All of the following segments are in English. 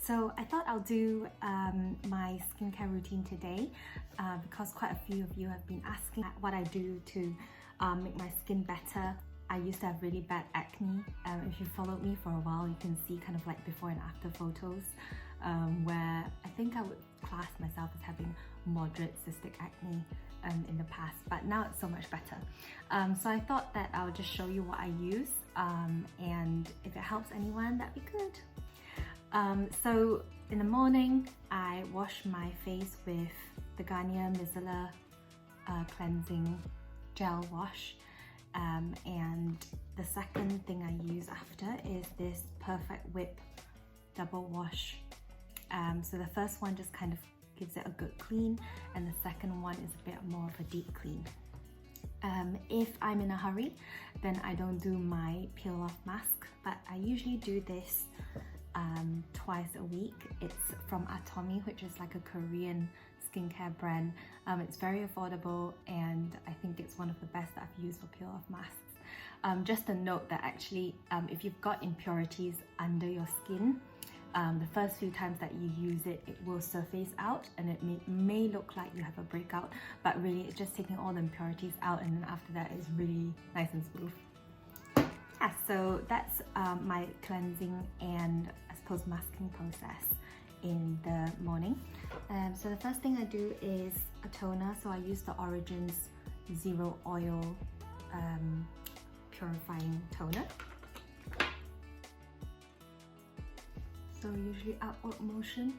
So I thought I'll do my skincare routine today because quite a few of you have been asking what I do to make my skin better. I used to have really bad acne. If you followed me for a while, you can see kind of like before and after photos where I think I would class myself as having moderate cystic acne in the past, but now it's so much better. So I thought that I'll just show you what I use and if it helps anyone, that'd be good. So in the morning, I wash my face with the Garnier Micellar Cleansing Gel Wash. And the second thing I use after is this Perfect Whip Double Wash. So the first one just kind of gives it a good clean, and the second one is a bit more of a deep clean. If I'm in a hurry, then I don't do my peel off mask, but I usually do this twice a week. It's from Atomy, which is like a Korean skincare brand. It's very affordable, and I think it's one of the best that I've used for peel off masks. Just a note that actually if you've got impurities under your skin, the first few times that you use it, it will surface out and it may look like you have a breakout, but really it's just taking all the impurities out, and then after that it's really nice and smooth. Yeah, so that's my cleansing and I suppose masking process in the morning. So the first thing I do is a toner. So I use the Origins Zero Oil Purifying Toner. So usually upward motion,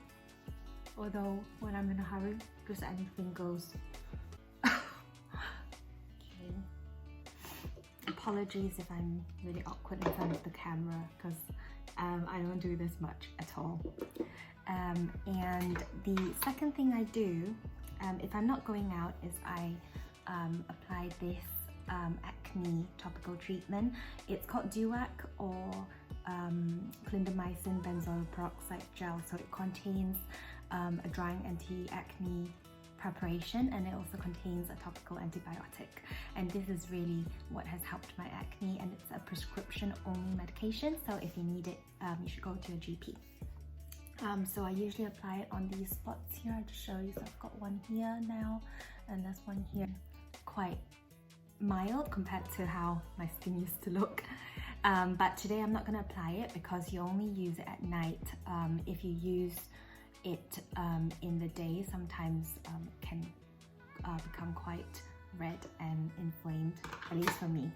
although when I'm in a hurry, just anything goes. Okay. Apologies if I'm really awkward in front of the camera, because I don't do this much at all. And the second thing I do, if I'm not going out, is I apply this acne topical treatment. It's called Duac or clindamycin benzoyl peroxide gel. So it contains a drying anti-acne preparation, and it also contains a topical antibiotic, and this is really what has helped my acne, and it's a prescription only medication, so if you need it you should go to your GP. So I usually apply it on these spots here. I'll just show you. So I've got one here now, and there's one here. Quite mild compared to how my skin used to look. But today I'm not going to apply it because you only use it at night. If you use it in the day, sometimes can become quite red and inflamed, at least for me.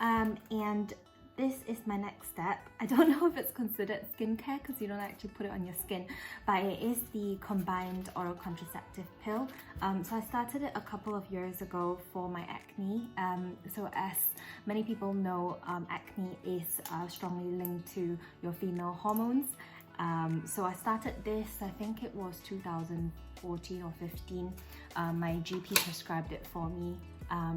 And this is my next step. I don't know if it's considered skincare because you don't actually put it on your skin, but it is the combined oral contraceptive pill. So I started it a couple of years ago for my acne. So as many people know, acne is strongly linked to your female hormones. So I started this, I think it was 2014 or 15. My GP prescribed it for me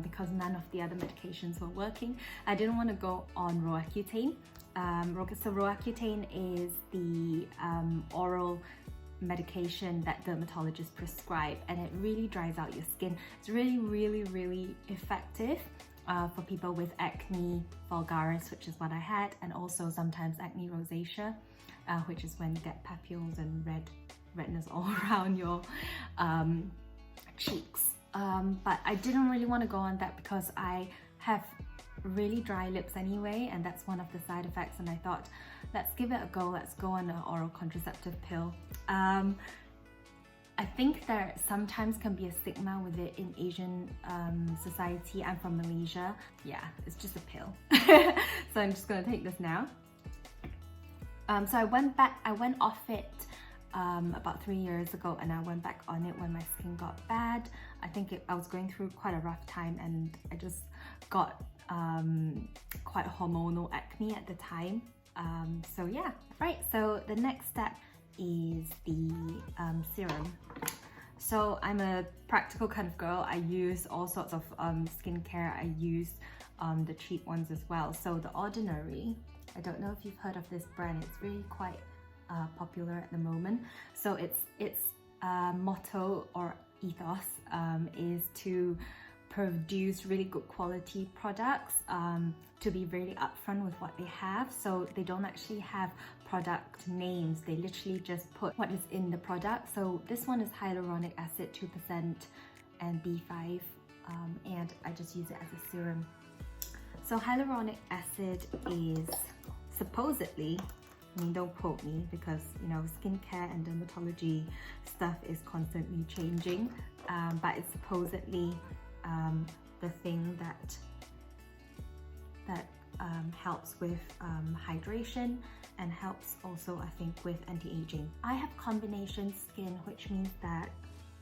because none of the other medications were working. I didn't want to go on Roaccutane. So Roaccutane is the oral medication that dermatologists prescribe, and it really dries out your skin. It's really effective for people with acne vulgaris, which is what I had, and also sometimes acne rosacea, which is when you get papules and redness all around your cheeks. But I didn't really want to go on that because I have really dry lips anyway, and that's one of the side effects, and I thought, let's give it a go, let's go on an oral contraceptive pill. I think there sometimes can be a stigma with it in Asian society. I'm from Malaysia. Yeah, it's just a pill. So I'm just gonna take this now. So I went off it about 3 years ago, and I went back on it when my skin got bad. I think I was going through quite a rough time, and I just got quite hormonal acne at the time. So yeah, right, so the next step is the serum. So I'm a practical kind of girl. I use all sorts of skincare. I use the cheap ones as well. So The Ordinary, I don't know if you've heard of this brand. It's really quite popular at the moment. So its motto or ethos is to produce really good quality products, to be really upfront with what they have. So they don't actually have product names, they literally just put what is in the product. So this one is hyaluronic acid 2% and B5, and I just use it as a serum. So hyaluronic acid is supposedly, I mean, don't quote me because, you know, skincare and dermatology stuff is constantly changing, but it's supposedly the thing that helps with hydration and helps also, I think, with anti-aging. I have combination skin, which means that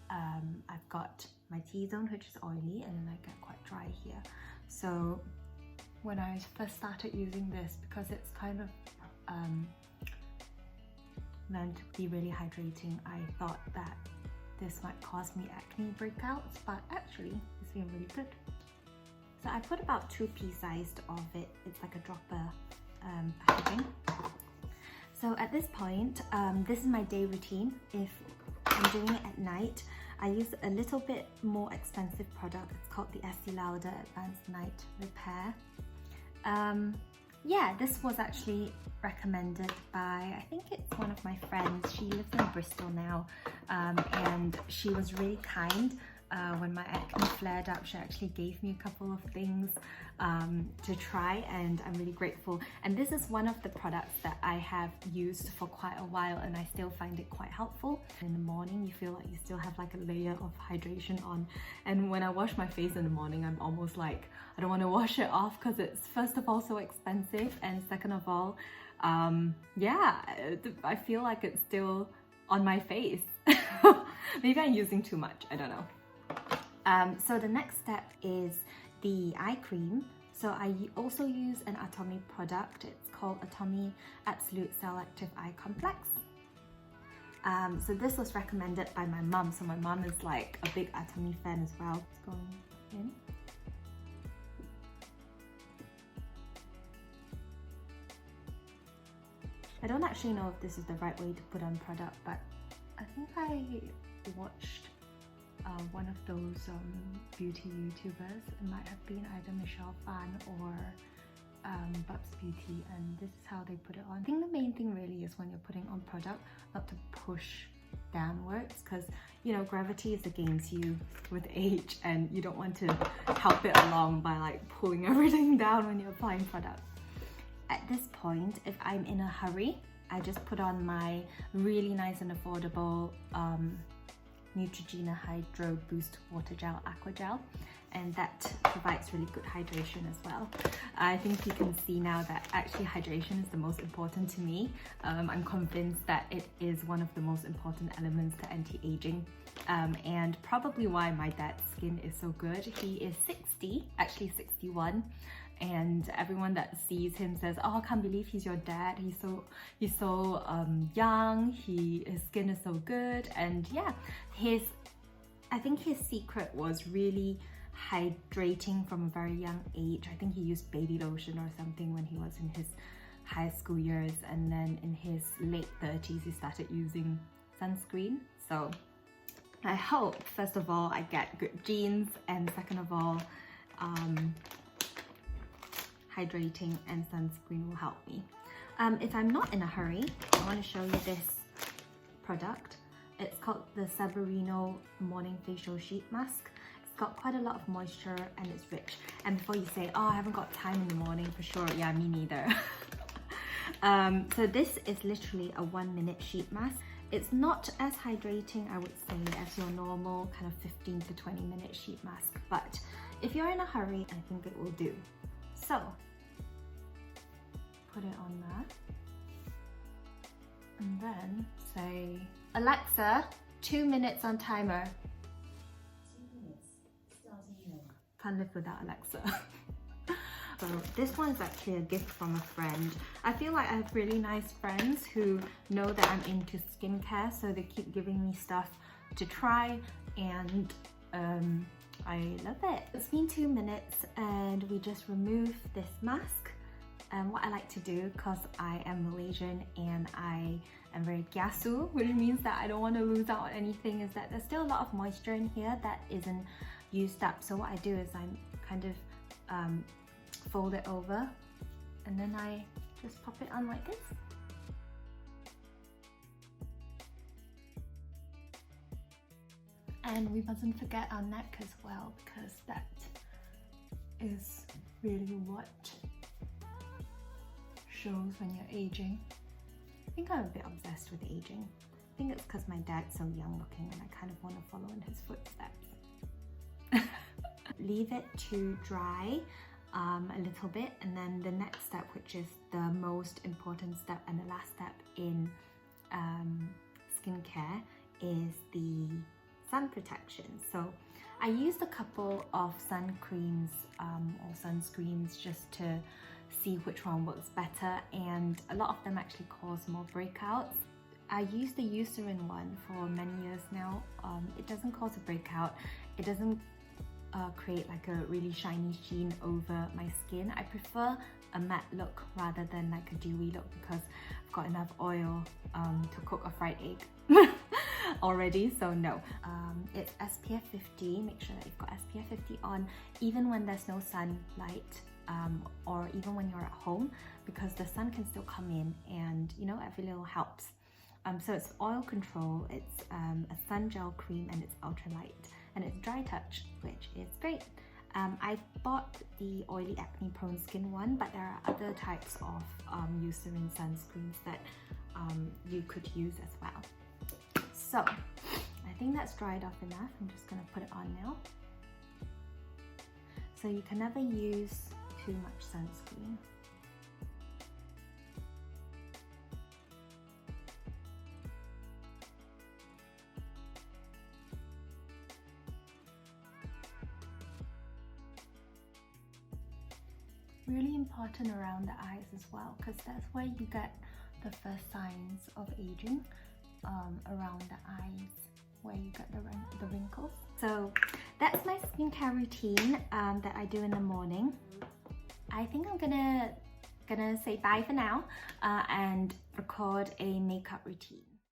I've got my T-zone, which is oily, and then I get quite dry here. So when I first started using this, because it's kind of meant to be really hydrating, I thought that this might cause me acne breakouts, but actually it's been really good. So I put about 2 pea-sized of it. It's like a dropper packaging. So at this point, this is my day routine. If I'm doing it at night, I use a little bit more expensive product. It's called the Estee Lauder Advanced Night Repair. Yeah, this was actually recommended by, I think it's one of my friends. She lives in Bristol now, and she was really kind. When my acne flared up, she actually gave me a couple of things to try, and I'm really grateful. And this is one of the products that I have used for quite a while, and I still find it quite helpful. In the morning, you feel like you still have like a layer of hydration on, and when I wash my face in the morning, I'm almost like, I don't want to wash it off because it's, first of all, so expensive, and second of all, yeah, I feel like it's still on my face. Maybe I'm using too much, I don't know. So the next step is the eye cream. So I also use an Atomy product. It's called Atomy Absolute Cell Active Eye Complex. So this was recommended by my mum. So my mum is like a big Atomy fan as well. It's going in. I don't actually know if this is the right way to put on product, but I think I watched one of those beauty YouTubers. It might have been either Michelle Fan or Bubs Beauty, and this is how they put it on. I think the main thing really is when you're putting on product, not to push downwards, because you know gravity is against you with age, and you don't want to help it along by like pulling everything down when you're applying product. At this point, if I'm in a hurry, I just put on my really nice and affordable Neutrogena Hydro Boost Water Gel Aqua Gel, and that provides really good hydration as well. I think you can see now that actually hydration is the most important to me. I'm convinced that it is one of the most important elements to anti-aging, and probably why my dad's skin is so good. He is 60, actually 61, and everyone that sees him says, oh, I can't believe he's your dad. He's so young, his skin is so good. And yeah, I think his secret was really hydrating from a very young age. I think he used baby lotion or something when he was in his high school years, and then in his late 30s he started using sunscreen. So I hope, first of all, I get good genes, and second of all, hydrating and sunscreen will help me. If I'm not in a hurry, I want to show you this product. It's called the Saborino Morning Facial Sheet Mask. It's got quite a lot of moisture and it's rich. And before you say, oh, I haven't got time in the morning, for sure, yeah, me neither. So this is literally a 1-minute sheet mask. It's not as hydrating, I would say, as your normal kind of 15 to 20 minute sheet mask, but if you're in a hurry, I think it will do. So put it on that, and then say, Alexa, 2 minutes on timer. 2 minutes, starting now. Can't live without Alexa. So this one is actually a gift from a friend. I feel like I have really nice friends who know that I'm into skincare, so they keep giving me stuff to try, and I love it. It's been 2 minutes and we just remove this mask. What I like to do, because I am Malaysian and I am very kiasu, which means that I don't want to lose out on anything, is that there's still a lot of moisture in here that isn't used up. So what I do is I kind of fold it over, and then I just pop it on like this. And we mustn't forget our neck as well, because that is really what shows when you're aging. I think I'm a bit obsessed with aging. I think it's because my dad's so young looking and I kind of want to follow in his footsteps. Leave it to dry a little bit, and then the next step, which is the most important step and the last step in skincare, is the sun protection. So I used a couple of sun creams or sunscreens just to see which one works better, and a lot of them actually cause more breakouts. I use the Eucerin one for many years now. It doesn't cause a breakout. It doesn't create like a really shiny sheen over my skin. I prefer a matte look rather than like a dewy look because I've got enough oil to cook a fried egg already, so no. It's SPF 50. Make sure that you've got SPF 50 on even when there's no sunlight, or even when you're at home, because the sun can still come in and, you know, every little helps. So it's oil control, it's a sun gel cream, and it's ultralight, and it's dry touch, which is great. I bought the oily acne prone skin one, but there are other types of Eucerin sunscreens that you could use as well. So I think that's dried off enough. I'm just going to put it on now. So you can never use too much sunscreen. Really important around the eyes as well, because that's where you get the first signs of aging, around the eyes where you get the wrinkles. So that's my skincare routine that I do in the morning. I think I'm gonna say bye for now and record a makeup routine.